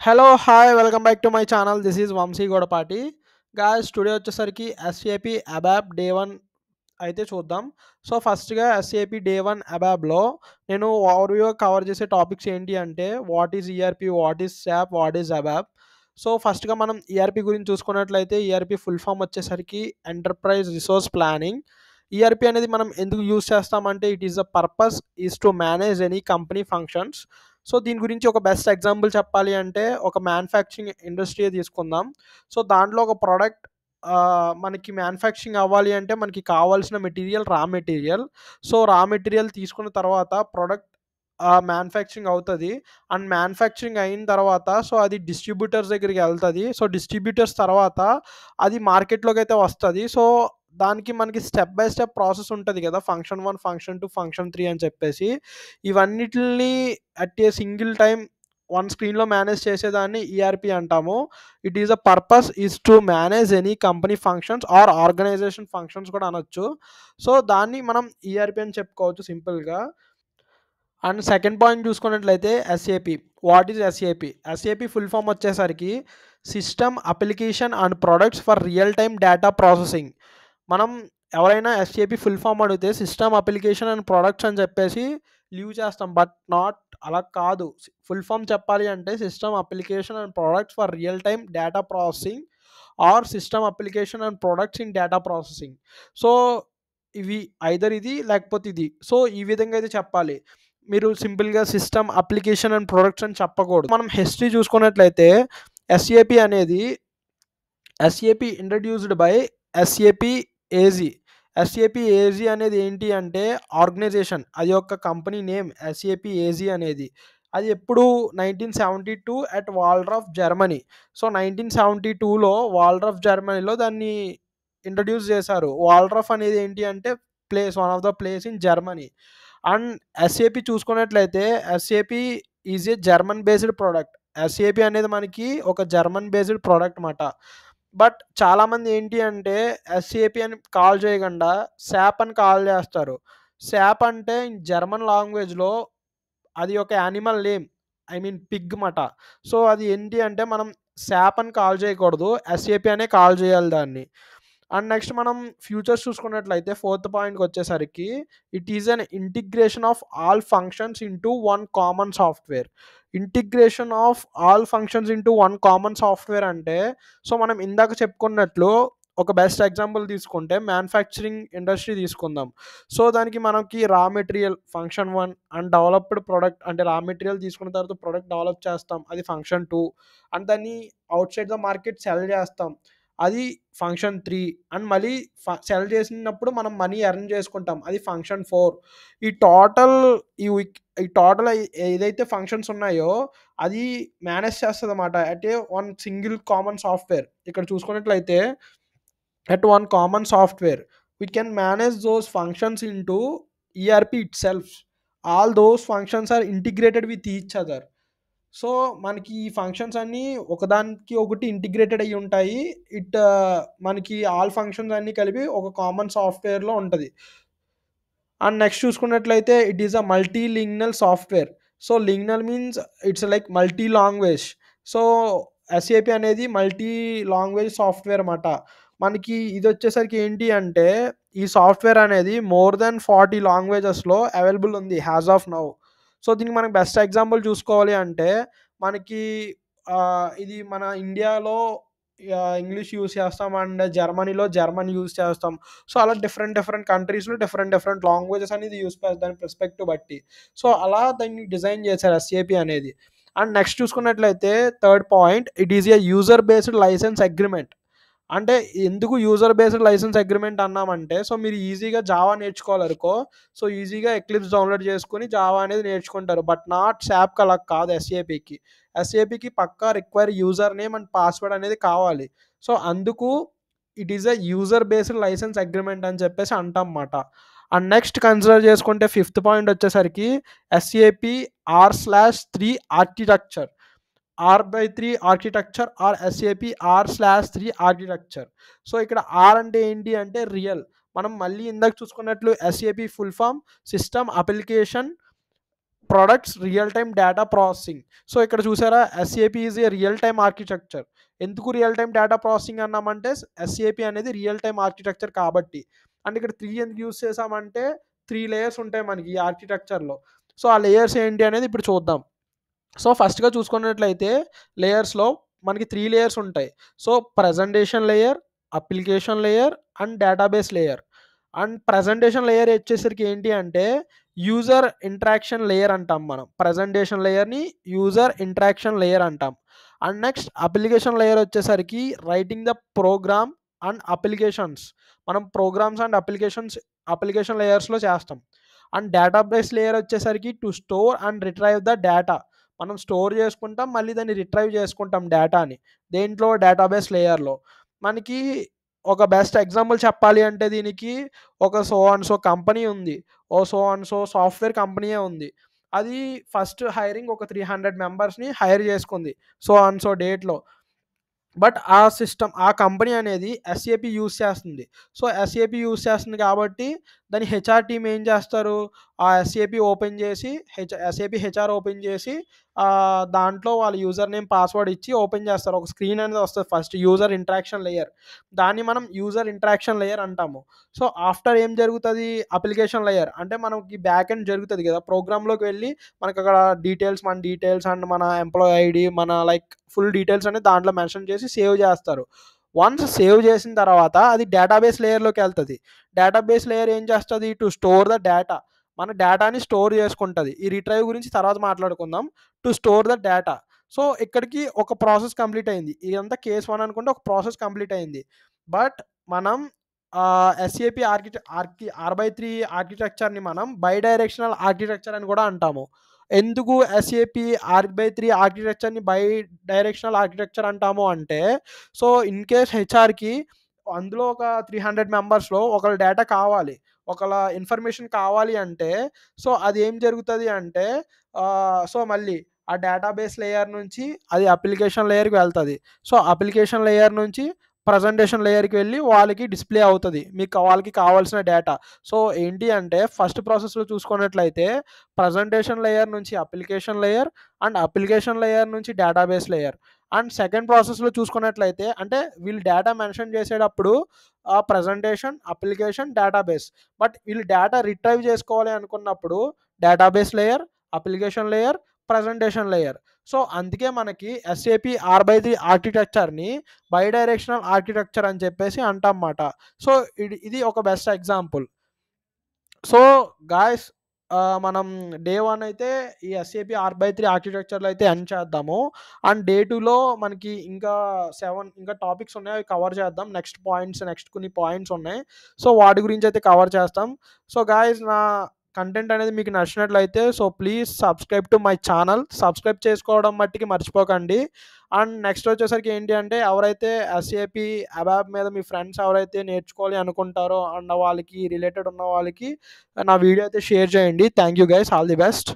Hello hi welcome back to my channel. This is Vamshi Godapati. Guys today వచ్చేసరికి SAP ABAP day 1 అయితే చూద్దాం. So ఫస్ట్‌గా SAP day 1 అబాప్‌లో నేను ఓవర్‌వ్యూగా cover చేసే టాపిక్స్ ఏంటి అంటే what is ERP, what is SAP, what is ABAP. So ఫస్ట్‌గా మనం ఈఆర్‌పి గురించి చూసుకున్నట్లయితే ఈఆర్‌పి ఫుల్ ఫామ్ వచ్చేసరికి ఎంటర్ప్రైజ్ రిసోర్స్ ప్లానింగ్. ఈఆర్‌పి అనేది మనం ఎందుకు యూజ్ చేస్తామంటే it is the purpose is to manage any company functions. So దీని గురించి ఒక బెస్ట్ ఎగ్జాంపుల్ చెప్పాలి అంటే ఒక మ్యానుఫ్యాక్చరింగ్ ఇండస్ట్రీయే తీసుకుందాం. సో దాంట్లో ఒక ప్రొడక్ట్ మనకి మ్యానుఫ్యాక్చరింగ్ అవ్వాలి అంటే మనకి కావాల్సిన material raw material. So raw material తీసుకున్న తర్వాత ప్రొడక్ట్ మ్యానుఫ్యాక్చరింగ్ అవుతది. అండ్ మ్యానుఫ్యాక్చరింగ్ అయిన తర్వాత సో అది డిస్ట్రిబ్యూటర్స్ దగ్గరికి ఎళ్తది. సో డిస్ట్రిబ్యూటర్స్ తర్వాత అది మార్కెట్‌లోకైతే వస్తది. సో దానికి మనకి స్టెప్ బై స్టెప్ ప్రాసెస్ ఉంటది గదా! ఫంక్షన్ 1, ఫంక్షన్ 2, ఫంక్షన్ 3 అని చెప్పేసి. ఇవన్నిటిల్ని at a single time one స్క్రీన్‌లో మేనేజ్ చేసేదాన్ని ఈఆర్‌పి అంటాము. It is the purpose is to manage any company functions or organisation functions కూడా అనొచ్చు. సో దాన్ని మనం ఈఆర్‌పి అని చెప్పుకోవచ్చు సింపుల్‌గా. అండ్ సెకండ్ పాయింట్ చూసుకున్నట్లయితే SAP. What is SAP? SAP full form వచ్చేసరికి system application and products for real time data processing. మనం ఎవరైనా ఎస్ఏపి ఫుల్ ఫామ్ అడిగితే సిస్టమ్ అప్లికేషన్ అండ్ ప్రొడక్ట్స్ అని చెప్పేసి లీవ్ చేస్తాం. బట్ నాట్ అలా కాదు. ఫుల్ ఫామ్ చెప్పాలి అంటే system application and products for real time data processing are system application and products in data processing. So ఇవి ఐదర్ ఇది లేకపోతే ఇది. సో ఈ విధంగా అయితే చెప్పాలి. మీరు సింపుల్‌గా సిస్టమ్ అప్లికేషన్ అండ్ ప్రొడక్ట్స్ అని చెప్పకూడదు. మనం హిస్టరీ చూసుకున్నట్లయితే ఎస్ఏపి అనేది SAP introduced by SAP AG. SAP AG అనేది ఏంటి అంటే ఆర్గనైజేషన్. అది ఒక కంపెనీ నేమ్ ఎస్ఏపి ఏజీ అనేది. అది ఎప్పుడు 1972 అట్ వాల్డ్రాఫ్ జర్మనీ. సో 1972లో వాల్డ్రాఫ్ జర్మనీలో దాన్ని ఇంట్రొడ్యూస్ చేశారు. వాల్డ్రాఫ్ అనేది ఏంటి అంటే one of the place in Germany. And SAP చూసుకున్నట్లయితే SAP is a German based product. SAP అనేది మనకి ఒక జర్మన్ బేస్డ్ ప్రొడక్ట్ మాట. బట్ చాలామంది ఏంటి అంటే ఎస్ఏపి అని కాల్ చేయకుండా సాప్ అని కాల్ చేస్తారు. సాప్ అంటే జర్మన్ లాంగ్వేజ్‌లో అది ఒక animal name. I mean Pig మాట. సో అది ఏంటి అంటే మనం సాప్ అని కాల్ చేయకూడదు. ఎస్ఏపి అనే కాల్ చేయాలి దాన్ని. అండ్ నెక్స్ట్ మనం ఫ్యూచర్స్ చూసుకున్నట్లయితే ఫోర్త్ పాయింట్‌కొచ్చేసరికి it is an integration of all functions into one common software. Integration of all functions into one common software అంటే సో మనం ఇందాక చెప్పుకున్నట్లు ఒక బెస్ట్ ఎగ్జాంపుల్ తీసుకుంటే మ్యానుఫ్యాక్చరింగ్ ఇండస్ట్రీ తీసుకుందాం. సో దానికి మనకి raw material function 1 and developed product అంటే రా మెటీరియల్ తీసుకున్న తర్వాత ప్రొడక్ట్ డెవలప్ చేస్తాం. అది ఫంక్షన్ 2 అండ్ దాన్ని ఔట్‌సైడ్ ద మార్కెట్ సెల్ చేస్తాం. అది ఫంక్షన్ 3 అండ్ మళ్ళీ సెల్ చేసినప్పుడు మనం మనీ ఎర్న్ చేసుకుంటాం. అది ఫంక్షన్ 4. ఈ టోటల్ ఈ విక్ ఈ టోటల్ ఏదైతే ఫంక్షన్స్ ఉన్నాయో అది మేనేజ్ చేస్తదన్నమాట. At a one single common software. ఇక్కడ చూసుకున్నట్లయితే at one common software we can manage those functions into ERP itself. All those functions are integrated with each other. So మనకి ఈ ఫంక్షన్స్ అన్నీ ఒకదానికి ఒకటి ఇంటిగ్రేటెడ్ అయ్యి ఉంటాయి. మనకి ఆల్ ఫంక్షన్స్ అన్నీ కలిపి ఒక కామన్ సాఫ్ట్‌వేర్‌లో ఉంటది. అండ్ నెక్స్ట్ చూసుకున్నట్లయితే it is a multi lingual software. So lingual means it's like multi language. So SAP అనేది మల్టీ లాంగ్వేజ్ సాఫ్ట్‌వేర్ మాట. మనకి ఇదొచ్చేసరికి ఏంటి అంటే ఈ సాఫ్ట్‌వేర్ అనేది మోర్ దాన్ 40 లాంగ్వేజెస్‌లో అవైలబుల్ ఉంది యాస్ ఆఫ్ నౌ. సో దీనికి మనకి బెస్ట్ ఎగ్జాంపుల్ చూసుకోవాలి అంటే మనకి ఇది మన ఇండియాలో ఇంగ్లీష్ యూజ్ చేస్తాం అండ్ జర్మనీలో జర్మన్ యూజ్ చేస్తాం. సో అలా డిఫరెంట్ డిఫరెంట్ కంట్రీస్‌లో డిఫరెంట్ డిఫరెంట్ లాంగ్వేజెస్ అనేది యూజ్ చేస్తారు దాని పర్స్పెక్టివ్ బట్టి. సో అలా దాన్ని డిజైన్ చేశారు ఎస్ఏపి అనేది. అండ్ నెక్స్ట్ చూసుకున్నట్లయితే third point it is a user based licence agreement. అంటే ఎందుకు యూజర్ బేస్డ్ లైసెన్స్ అగ్రీమెంట్ అన్నామంటే సో మీరు ఈజీగా జావా నేర్చుకోవాలనుకో సో ఈజీగా ఎక్లిప్స్ డౌన్లోడ్ చేసుకొని జావా అనేది నేర్చుకుంటారు. బట్ నాట్ సాప్‌కి అలా కాదు ఎస్ఏపికి. ఎస్ఏపికి పక్కా require user name and password అనేది కావాలి. సో అందుకు it is a user based licence agreement అని చెప్పేసి అంటాం మాట. అండ్ నెక్స్ట్ కన్సిడర్ చేసుకుంటే ఫిఫ్త్ పాయింట్ వచ్చేసరికి SAP R/3 architecture. R/3 architecture or SAP R/3 architecture. So ఇక్కడ ఆర్ అంటే ఏంటి అంటే రియల్. మనం మళ్ళీ ఇందాక చూసుకున్నట్లు SAP full form system application products real time data processing. So ఇక్కడ చూసారా, SAP is a real time architecture. ఎందుకు రియల్ టైమ్ డేటా ప్రాసెసింగ్ అన్నామంటే ఎస్ఏపి అనేది రియల్ టైమ్ ఆర్కిటెక్చర్ కాబట్టి. అండ్ ఇక్కడ 3 ఎందుకు యూజ్ చేసామంటే 3 లేయర్స్ ఉంటాయి మనకి ఈ ఆర్కిటెక్చర్లో. సో ఆ లేయర్స్ ఏంటి అనేది ఇప్పుడు చూద్దాం. సో ఫస్ట్గా చూసుకున్నట్లయితే లేయర్స్లో మనకి 3 లేయర్స్ ఉంటాయి. So presentation layer, application layer and database layer. And presentation layer వచ్చేసరికి ఏంటి అంటే యూజర్ ఇంటరాక్షన్ లేయర్ అంటాం మనం. ప్రజెంటేషన్ లేయర్ని యూజర్ ఇంటరాక్షన్ లేయర్ అంటాం. అండ్ నెక్స్ట్ అప్లికేషన్ లేయర్ వచ్చేసరికి writing the program and applications. మనం ప్రోగ్రామ్స్ అండ్ అప్లికేషన్ లేయర్స్లో చేస్తాం. అండ్ డేటాబేస్ లేయర్ వచ్చేసరికి to store and retrieve the data. మనం స్టోర్ చేసుకుంటాం, మళ్ళీ దాన్ని రిట్రైవ్ చేసుకుంటాం డేటాని. దేంట్లో? డేటాబేస్ లేయర్లో. మనకి ఒక బెస్ట్ ఎగ్జాంపుల్ చెప్పాలి అంటే దీనికి ఒక సో అండ్ సో కంపెనీ ఉంది. ఓ సో అండ్ సో సాఫ్ట్వేర్ కంపెనీయే ఉంది. అది ఫస్ట్ హైరింగ్ ఒక 300 మెంబర్స్ని హైర్ చేసుకుంది సో అండ్ సో డేట్లో. బట్ ఆ కంపెనీ అనేది ఎస్ఏపి యూజ్ చేస్తుంది. సో ఎస్ఏపి యూజ్ చేస్తుంది కాబట్టి దాని హెచ్ఆర్ టీమ్ ఏం చేస్తారు, ఆ ఎస్ఏపి ఓపెన్ చేసి ఎస్ఏపి హెచ్ఆర్ ఓపెన్ చేసి దాంట్లో వాళ్ళ యూజర్ నేమ్ పాస్వర్డ్ ఇచ్చి ఓపెన్ చేస్తారు. ఒక స్క్రీన్ అనేది వస్తుంది ఫస్ట్, యూజర్ ఇంటరాక్షన్ లేయర్. దాన్ని మనం యూజర్ ఇంటరాక్షన్ లేయర్ అంటాము. సో ఆఫ్టర్ ఏం జరుగుతుంది, అప్లికేషన్ లేయర్ అంటే మనకి బ్యాక్ ఎండ్ జరుగుతుంది కదా, ప్రోగ్రామ్లోకి వెళ్ళి మనకు అక్కడ మన డీటెయిల్స్ అండ్ మన ఎంప్లాయీ ఐడి, మన లైక్ ఫుల్ డీటెయిల్స్ అనేది దాంట్లో మెన్షన్ చేసి సేవ్ చేస్తారు. వన్స్ సేవ్ చేసిన తర్వాత అది డేటాబేస్ లేయర్లోకి వెళ్తుంది. డేటాబేస్ లేయర్ ఏం చేస్తుంది, టు స్టోర్ ద డేటా. మన డేటాని స్టోర్ చేసుకుంటుంది. ఈ రిట్రైవ్ గురించి తర్వాత మాట్లాడుకుందాం. To store the data. So ఇక్కడికి ఒక ప్రాసెస్ కంప్లీట్ అయింది. ఇదంతా కేస్ 1 అనుకుంటే ఒక ప్రాసెస్ కంప్లీట్ అయింది. బట్ మనం ఎస్ఏపి R/3 ఆర్కిటెక్చర్ని మనం బై డైరెక్షనల్ ఆర్కిటెక్చర్ అని కూడా అంటాము. ఎందుకు ఎస్ఏపి R/3 ఆర్కిటెక్చర్ని బై డైరెక్షనల్ ఆర్కిటెక్చర్ అంటాము అంటే, సో ఇన్ కేస్ హెచ్ఆర్కి అందులో ఒక 300 మెంబర్స్లో ఒకళ్ళ డేటా కావాలి, ఒకళ్ళ ఇన్ఫర్మేషన్ కావాలి అంటే, సో అది ఏం జరుగుతుంది అంటే సో మళ్ళీ ఆ డేటాబేస్ లేయర్ నుంచి అది అప్లికేషన్ లేయర్కి వెళ్తుంది. సో అప్లికేషన్ లేయర్ నుంచి ప్రజెంటేషన్ లేయర్కి వెళ్ళి వాళ్ళకి డిస్ప్లే అవుతుంది వాళ్ళకి కావాల్సిన డేటా. సో ఏంటి అంటే ఫస్ట్ ప్రాసెస్లో చూసుకున్నట్లయితే ప్రజెంటేషన్ లేయర్ నుంచి application layer and application layer నుంచి డేటాబేస్ లేయర్. అండ్ సెకండ్ ప్రాసెస్లో చూసుకున్నట్లయితే అంటే వీళ్ళు డేటా మెన్షన్ చేసేటప్పుడు ప్రజెంటేషన్, అప్లికేషన్, డేటాబేస్. బట్ వీళ్ళు డేటా రిట్రైవ్ చేసుకోవాలి అనుకున్నప్పుడు database layer, application layer, presentation layer. So అందుకే మనకి ఎస్ఏపి R/3 ఆర్కిటెక్చర్ని బై డైరెక్షనల్ ఆర్కిటెక్చర్ అని చెప్పేసి అంటాం. సో ఇది ఒక బెస్ట్ ఎగ్జాంపుల్. సో గాయస్, మనం డే 1 అయితే ఈ ఎస్ఏపి R/3 ఆర్కిటెక్చర్లో అయితే ఎండ్ చేద్దాము. అండ్ డే 2లో మనకి ఇంకా 7 ఇంకా టాపిక్స్ ఉన్నాయి, అవి కవర్ చేద్దాం. నెక్స్ట్ కొన్ని పాయింట్స్ ఉన్నాయి. సో వాటి గురించి అయితే కవర్ చేస్తాం. సో గాయస్, నా కంటెంట్ అనేది మీకు నచ్చినట్లయితే so please subscribe to my channel. Subscribe చేసుకోవడం మట్టికి మర్చిపోకండి. అండ్ నెక్స్ట్ వచ్చేసరికి ఏంటి అంటే ఎవరైతే ఎస్ఏపి అబాప్ మీద మీ ఫ్రెండ్స్ ఎవరైతే నేర్చుకోవాలి అనుకుంటారో అండ్ వాళ్ళకి రిలేటెడ్ ఉన్న వాళ్ళకి నా వీడియో అయితే షేర్ చేయండి. Thank you guys, all the best.